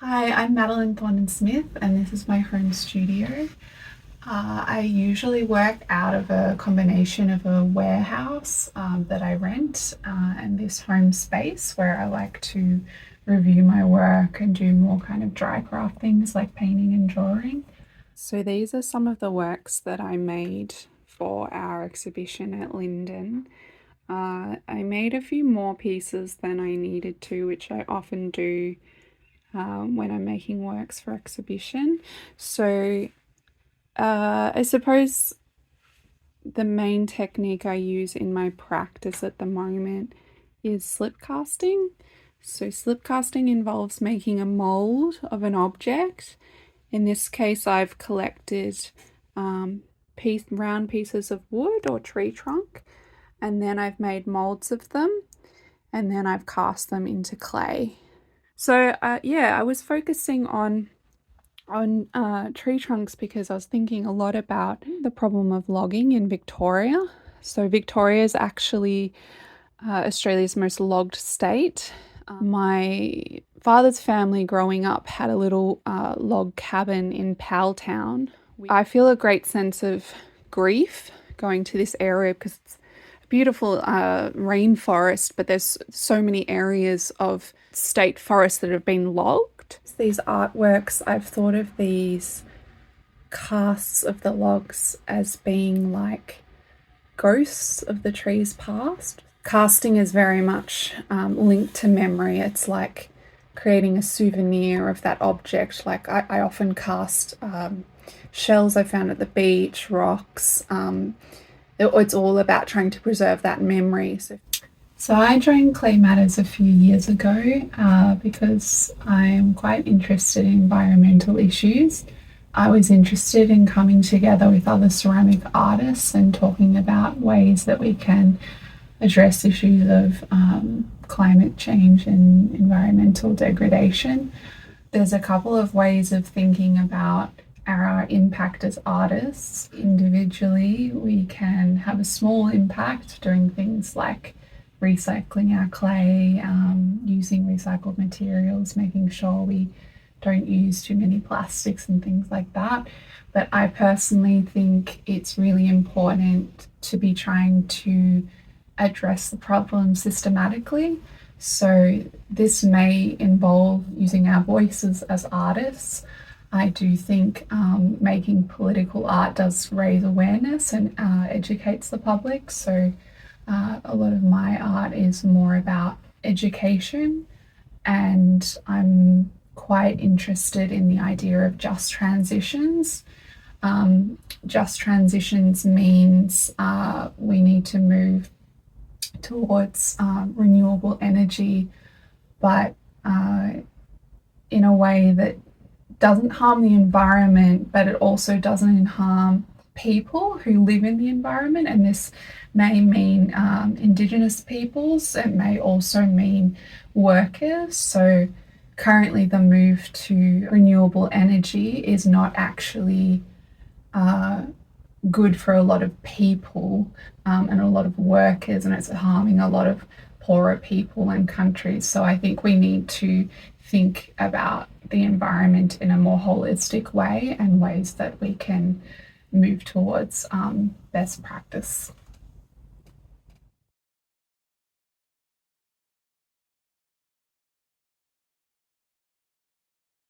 Hi, I'm Madeleine Thornton Smith, and this is my home studio. I usually work out of a combination of a warehouse that I rent and this home space where I like to review my work and do more kind of dry craft things like painting and drawing. So these are some of the works that I made for our exhibition at Linden. I made a few more pieces than I needed to, which I often do when I'm making works for exhibition. So I suppose the main technique I use in my practice at the moment is slip casting. So slip casting involves making a mold of an object. In this case, I've collected round pieces of wood or tree trunk, and then I've made molds of them, and then I've cast them into clay. So yeah, I was focusing on tree trunks because I was thinking a lot about the problem of logging in Victoria. So Victoria is actually Australia's most logged state. My father's family growing up had a little log cabin in Powelltown. I feel a great sense of grief going to this area because it's a beautiful rainforest, but there's so many areas of state forest that have been logged. These artworks, I've thought of these casts of the logs as being like ghosts of the trees past. Casting is very much linked to memory. It's like creating a souvenir of that object. Like I often cast shells I found at the beach, rocks. It's all about trying to preserve that memory. So I joined Clay Matters a few years ago because I'm quite interested in environmental issues. I was interested in coming together with other ceramic artists and talking about ways that we can address issues of climate change and environmental degradation. There's a couple of ways of thinking about our impact as artists. Individually, we can have a small impact doing things like recycling our clay, using recycled materials, making sure we don't use too many plastics and things like that. But I personally think it's really important to be trying to address the problem systematically. So this may involve using our voices as artists. I do think making political art does raise awareness and educates the public. So a lot of my art is more about education, and I'm quite interested in the idea of just transitions. Just transitions means we need to move towards renewable energy, but in a way that doesn't harm the environment, but it also doesn't harm people who live in the environment. And this may mean Indigenous peoples, it may also mean workers. So currently, the move to renewable energy is not actually good for a lot of people and a lot of workers, and it's harming a lot of poorer people and countries. So I think we need to think about the environment in a more holistic way and ways that we can move towards best practice.